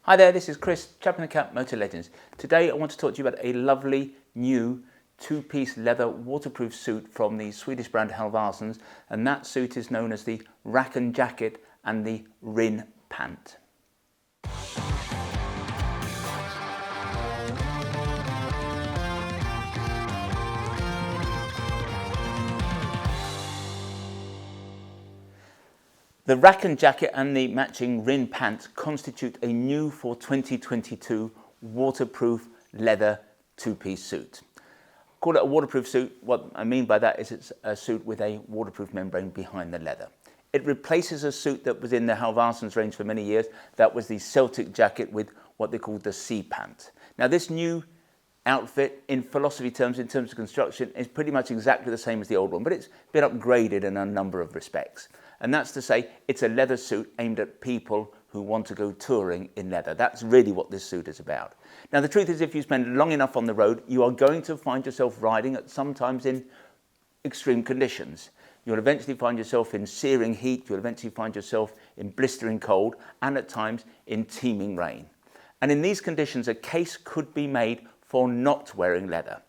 Hi there, this is Chris, Chap in the Cap Motor Legends. Today I want to talk to you about a lovely new two-piece leather waterproof suit from the Swedish brand Halvarssons, and that suit is known as the Racken jacket and the Rinn pant. The Racken jacket and the matching Rinn pant constitute a new for 2022 waterproof leather two-piece suit. Call it a waterproof suit. What I mean by that is it's a suit with a waterproof membrane behind the leather. It replaces a suit that was in the Halvarssons range for many years. That was the Celtic jacket with what they called the C-pant. Now this new outfit, in philosophy terms, in terms of construction, is pretty much exactly the same as the old one, but it's been upgraded in a number of respects. And that's to say, it's a leather suit aimed at people who want to go touring in leather. That's really what this suit is about. Now, the truth is, if you spend long enough on the road, you are going to find yourself riding at sometimes in extreme conditions. You'll eventually find yourself in searing heat, you'll eventually find yourself in blistering cold, and at times in teeming rain. And in these conditions, a case could be made for not wearing leather.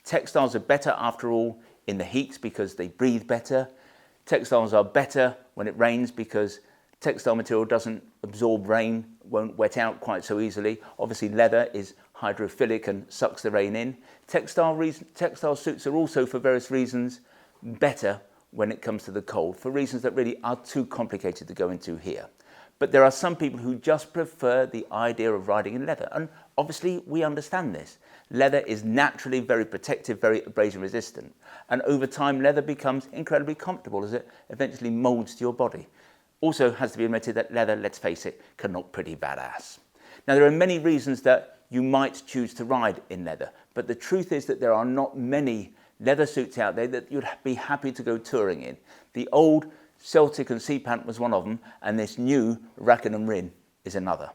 Textiles are better, after all, in the heat because they breathe better. Textiles are better when it rains because textile material doesn't absorb rain, won't wet out quite so easily. Obviously leather is hydrophilic and sucks the rain in. Textile suits are also, for various reasons, better when it comes to the cold, for reasons that really are too complicated to go into here. But there are some people who just prefer the idea of riding in leather, and obviously we understand this. Leather is naturally very protective, very abrasion resistant, and over time leather becomes incredibly comfortable as it eventually molds to your body. Also has to be admitted that leather, let's face it, can look pretty badass. Now there are many reasons that you might choose to ride in leather, but the truth is that there are not many leather suits out there that you'd be happy to go touring in. The old Celtic and C-pant was one of them, and this new Racken and Rinn is another.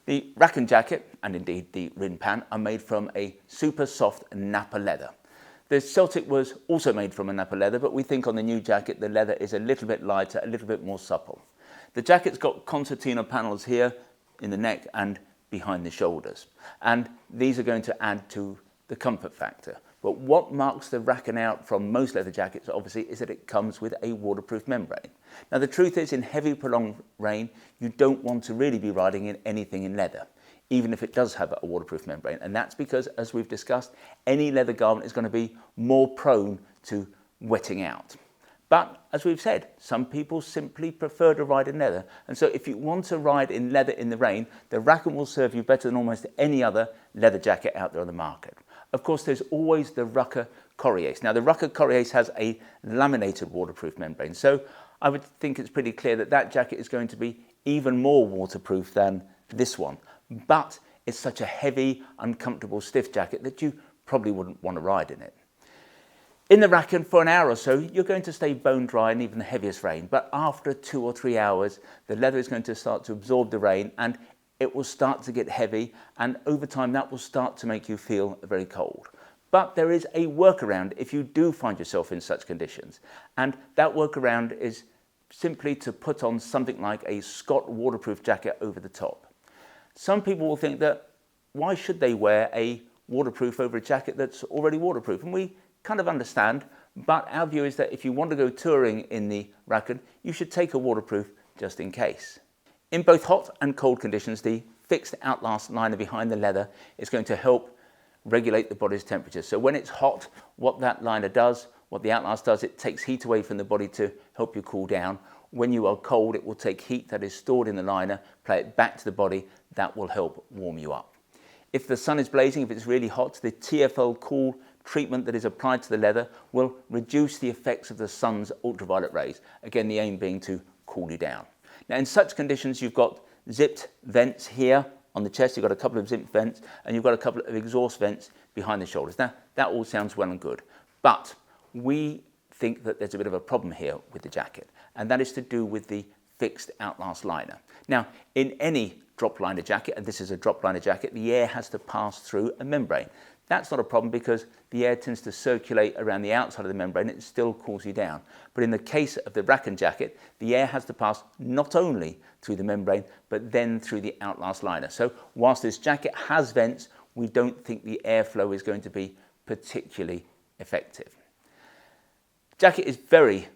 The Racken jacket, and indeed the Rinn pant, are made from a super soft nappa leather. The Celtic was also made from a nappa leather, but we think on the new jacket the leather is a little bit lighter, a little bit more supple. The jacket's got concertina panels here in the neck and behind the shoulders, and these are going to add to the comfort factor. But what marks the Racken out from most leather jackets, obviously, is that it comes with a waterproof membrane. Now, the truth is, in heavy, prolonged rain, you don't want to really be riding in anything in leather, even if it does have a waterproof membrane. And that's because, as we've discussed, any leather garment is going to be more prone to wetting out. But, as we've said, some people simply prefer to ride in leather. And so if you want to ride in leather in the rain, the Racken will serve you better than almost any other leather jacket out there on the market. Of course, there's always the Rucker Coriace. Now, the Rucker Coriace has a laminated waterproof membrane, so I would think it's pretty clear that that jacket is going to be even more waterproof than this one. But it's such a heavy, uncomfortable, stiff jacket that you probably wouldn't want to ride in it. In the Racken, for an hour or so, you're going to stay bone dry in even the heaviest rain, but after 2 or 3 hours, the leather is going to start to absorb the rain, and it will start to get heavy, and over time that will start to make you feel very cold. But there is a workaround if you do find yourself in such conditions, and that workaround is simply to put on something like a Scott waterproof jacket over the top. Some people will think that why should they wear a waterproof over a jacket that's already waterproof, and we kind of understand, but our view is that if you want to go touring in the Racken, you should take a waterproof just in case. In both hot and cold conditions, the fixed outlast liner behind the leather is going to help regulate the body's temperature. So when it's hot, what that liner does, what the outlast does, it takes heat away from the body to help you cool down. When you are cold, it will take heat that is stored in the liner, play it back to the body. That will help warm you up. If the sun is blazing, if it's really hot, the TFL cool treatment that is applied to the leather will reduce the effects of the sun's ultraviolet rays. Again, the aim being to cool you down. Now, in such conditions, you've got zipped vents here on the chest, you've got a couple of zipped vents, and you've got a couple of exhaust vents behind the shoulders. Now, that all sounds well and good, but we think that there's a bit of a problem here with the jacket, and that is to do with the fixed outlast liner. Now, in any drop liner jacket, and this is a drop liner jacket, the air has to pass through a membrane. That's not a problem because the air tends to circulate around the outside of the membrane. It still cools you down. But in the case of the Racken jacket, the air has to pass not only through the membrane, but then through the outlast liner. So whilst this jacket has vents, we don't think the airflow is going to be particularly effective. Jacket is very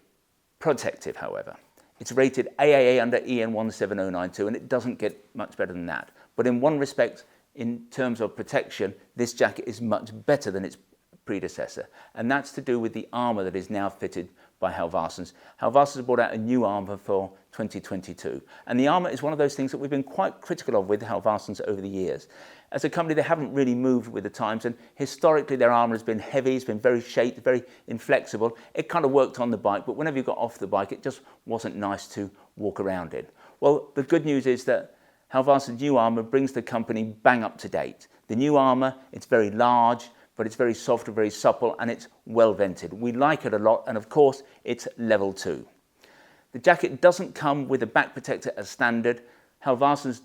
protective, however. It's rated AAA under EN 17092, and it doesn't get much better than that. But in one respect, in terms of protection, this jacket is much better than its predecessor, and that's to do with the armour that is now fitted by Halvarssons. Halvarssons has brought out a new armour for 2022, and the armour is one of those things that we've been quite critical of with Halvarssons over the years. As a company, they haven't really moved with the times, and historically their armour has been heavy, it's been very shaped, very inflexible. It kind of worked on the bike, but whenever you got off the bike, it just wasn't nice to walk around in. Well, the good news is that Halvarssons' new armour brings the company bang up to date. The new armour, it's very large, but it's very soft and very supple, and it's well vented. We like it a lot, and of course, it's level 2. The jacket doesn't come with a back protector as standard. Halvarssons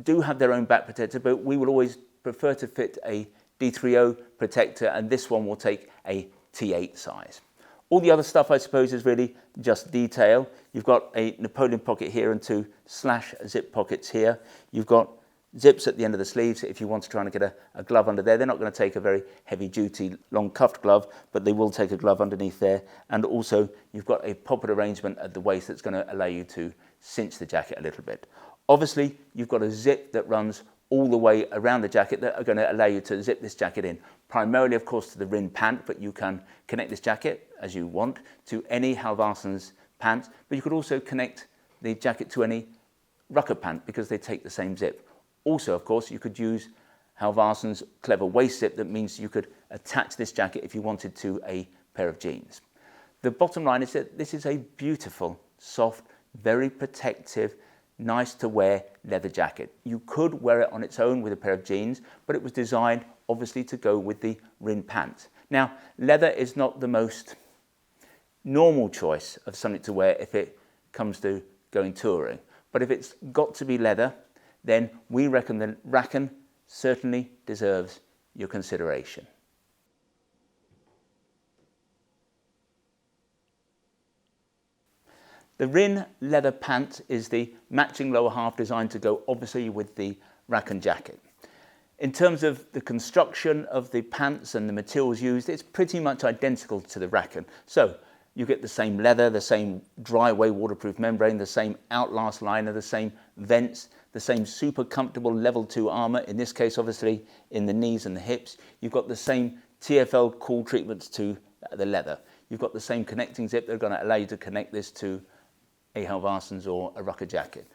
do have their own back protector, but we will always prefer to fit a D30 protector, and this one will take a T8 size. All the other stuff, I suppose, is really just detail. You've got a Napoleon pocket here and 2 slash zip pockets here. You've got zips at the end of the sleeves if you want to try and get a glove under there. They're not going to take a very heavy-duty, long-cuffed glove, but they will take a glove underneath there. And also, you've got a pocket arrangement at the waist that's going to allow you to cinch the jacket a little bit. Obviously, you've got a zip that runs all the way around the jacket that are going to allow you to zip this jacket in. Primarily, of course, to the Rinn pant, but you can connect this jacket, as you want, to any Halvarssons pant, but you could also connect the jacket to any rucker pant because they take the same zip. Also, of course, you could use Halvarssons' clever waist zip that means you could attach this jacket if you wanted to a pair of jeans. The bottom line is that this is a beautiful, soft, very protective, nice to wear leather jacket. You could wear it on its own with a pair of jeans, but it was designed obviously to go with the Rinn pant. Now, leather is not the most normal choice of something to wear if it comes to going touring, but if it's got to be leather, then we reckon the Racken certainly deserves your consideration. The Rinn leather pant is the matching lower half designed to go obviously with the Racken jacket. In terms of the construction of the pants and the materials used, it's pretty much identical to the Racken. So you get the same leather, the same dry-way waterproof membrane, the same outlast liner, the same vents, the same super comfortable level 2 armour, in this case obviously in the knees and the hips. You've got the same TFL cool treatments to the leather. You've got the same connecting zip that are going to allow you to connect this to a Halvarssons or a rucker jacket.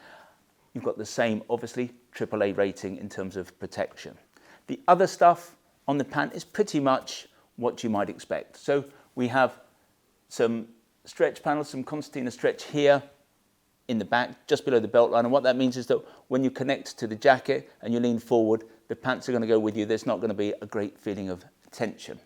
You've got the same, obviously, AAA rating in terms of protection. The other stuff on the pant is pretty much what you might expect. So we have some stretch panels, some concertina stretch here in the back, just below the belt line. And what that means is that when you connect to the jacket and you lean forward, the pants are going to go with you. There's not going to be a great feeling of tension.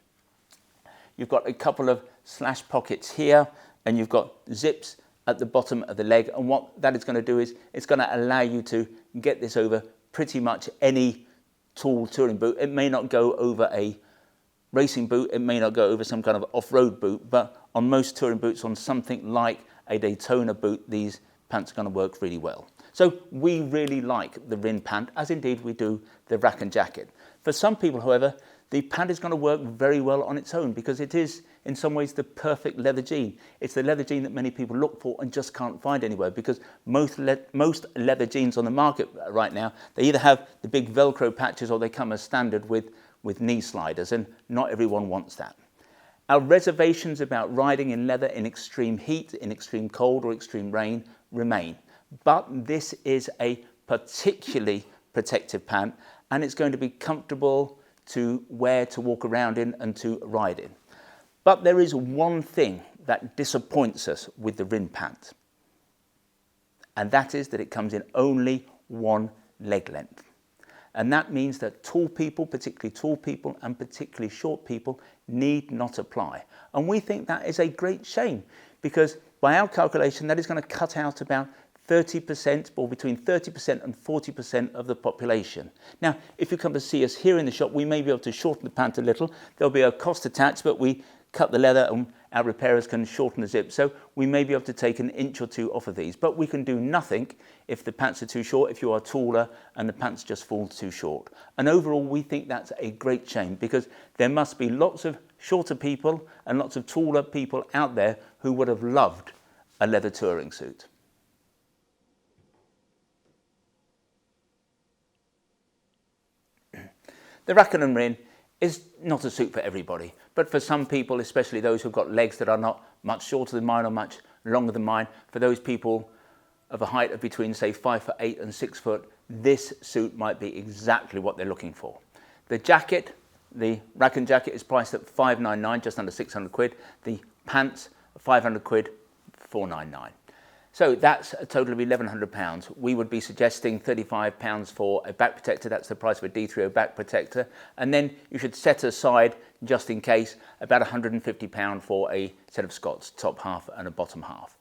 You've got a couple of slash pockets here, and you've got zips at the bottom of the leg, and what that is going to do is it's going to allow you to get this over pretty much any tall touring boot. It may not go over a racing boot, it may not go over some kind of off-road boot, but on most touring boots, on something like a Daytona boot, these pants are going to work really well. So we really like the Rinn pant, as indeed we do the Racken jacket. For some people, however, the pant is going to work very well on its own because it is, in some ways, the perfect leather jean. It's the leather jean that many people look for and just can't find anywhere because most leather jeans on the market right now, they either have the big Velcro patches or they come as standard with knee sliders, and not everyone wants that. Our reservations about riding in leather in extreme heat, in extreme cold or extreme rain remain. But this is a particularly protective pant, and it's going to be comfortable to wear, to walk around in and to ride in. But there is one thing that disappoints us with the Rinn pant, and that is that it comes in only one leg length. And that means that tall people, particularly tall people and particularly short people, need not apply. And we think that is a great shame because by our calculation, that is going to cut out about 30% or between 30% and 40% of the population. Now, if you come to see us here in the shop, we may be able to shorten the pant a little. There'll be a cost attached, but we cut the leather and our repairers can shorten the zip. So we may be able to take an inch or two off of these, but we can do nothing if the pants are too short, if you are taller and the pants just fall too short. And overall, we think that's a great shame because there must be lots of shorter people and lots of taller people out there who would have loved a leather touring suit. The Racken and Rinn is not a suit for everybody, but for some people, especially those who've got legs that are not much shorter than mine or much longer than mine, for those people of a height of between say 5'8" and 6 foot, this suit might be exactly what they're looking for. The jacket, the Racken jacket, is priced at £599, just under 600 quid. The pants, 500 quid, £499. So that's a total of £1,100. We would be suggesting £35 for a back protector. That's the price of a D3O back protector. And then you should set aside, just in case, about £150 for a set of Scots, top half and a bottom half.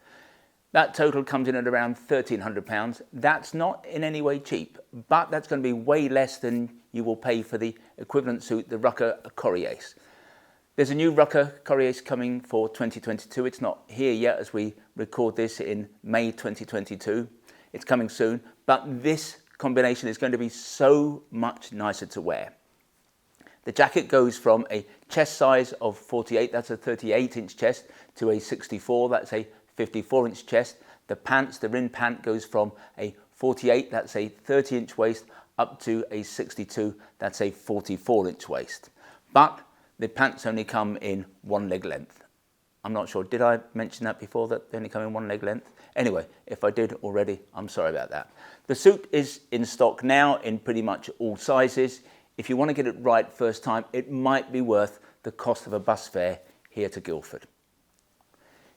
That total comes in at around £1,300. That's not in any way cheap, but that's going to be way less than you will pay for the equivalent suit, the Rucker Coriace. There's a new Rucker Coriace coming for 2022. It's not here yet as we record this in May 2022. It's coming soon, but this combination is going to be so much nicer to wear. The jacket goes from a chest size of 48, that's a 38-inch chest, to a 64, that's a 54-inch chest. The pants, the Rinn pant, goes from a 48, that's a 30-inch waist, up to a 62, that's a 44-inch waist. But the pants only come in one leg length. I'm not sure, did I mention that before, that they only come in one leg length? Anyway, if I did already, I'm sorry about that. The suit is in stock now in pretty much all sizes. If you want to get it right first time, it might be worth the cost of a bus fare here to Guildford.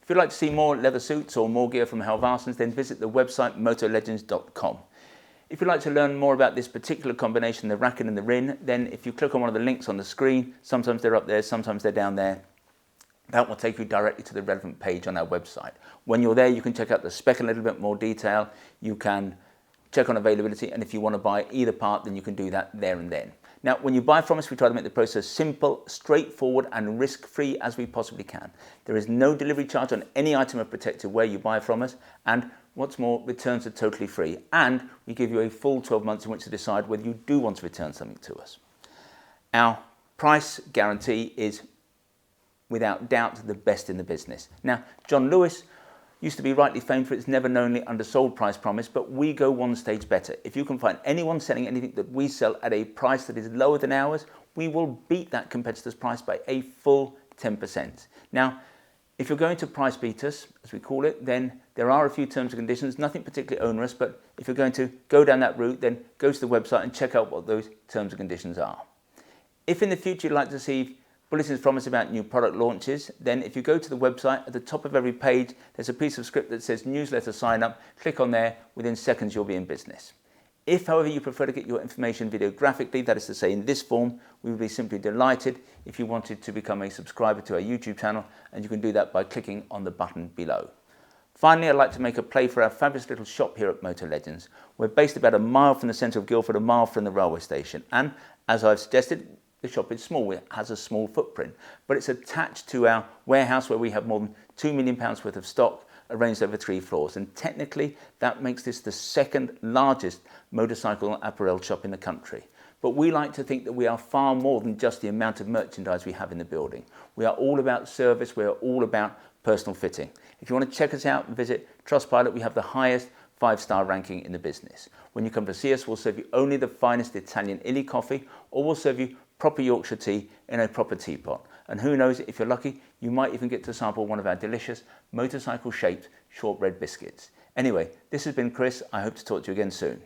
If you'd like to see more leather suits or more gear from Halvarssons, then visit the website motolegends.com. If you'd like to learn more about this particular combination, the Racken and the Rinn, then if you click on one of the links on the screen, sometimes they're up there, sometimes they're down there, that will take you directly to the relevant page on our website. When you're there, you can check out the spec in a little bit more detail, you can check on availability, and if you want to buy either part, then you can do that there and then. Now, when you buy from us, we try to make the process simple, straightforward and risk-free as we possibly can. There is no delivery charge on any item of protective wear you buy from us, and what's more, returns are totally free, and we give you a full 12 months in which to decide whether you do want to return something to us. Our price guarantee is without doubt the best in the business. Now, John Lewis used to be rightly famed for its never knownly undersold price promise, but we go one stage better. If you can find anyone selling anything that we sell at a price that is lower than ours, we will beat that competitor's price by a full 10%. Now, if you're going to price beat us, as we call it, then there are a few terms and conditions, nothing particularly onerous, but if you're going to go down that route, then go to the website and check out what those terms and conditions are. If in the future you'd like to see bulletins from us about new product launches, then if you go to the website, at the top of every page, there's a piece of script that says newsletter sign up. Click on there, within seconds you'll be in business. If, however, you prefer to get your information videographically, that is to say in this form, we would be simply delighted if you wanted to become a subscriber to our YouTube channel, and you can do that by clicking on the button below. Finally, I'd like to make a play for our fabulous little shop here at Motor Legends. We're based about a mile from the centre of Guildford, a mile from the railway station, and as I've suggested, the shop is small, it has a small footprint, but it's attached to our warehouse where we have more than £2 million worth of stock arranged over 3 floors, and technically that makes this the second largest motorcycle apparel shop in the country. But we like to think that we are far more than just the amount of merchandise we have in the building. We are all about service, we are all about personal fitting. If you want to check us out, visit Trustpilot. We have the highest 5-star ranking in the business. When you come to see us, we'll serve you only the finest Italian illy coffee, or we'll serve you proper Yorkshire tea in a proper teapot. And who knows, if you're lucky, you might even get to sample one of our delicious motorcycle-shaped shortbread biscuits. Anyway, this has been Chris. I hope to talk to you again soon.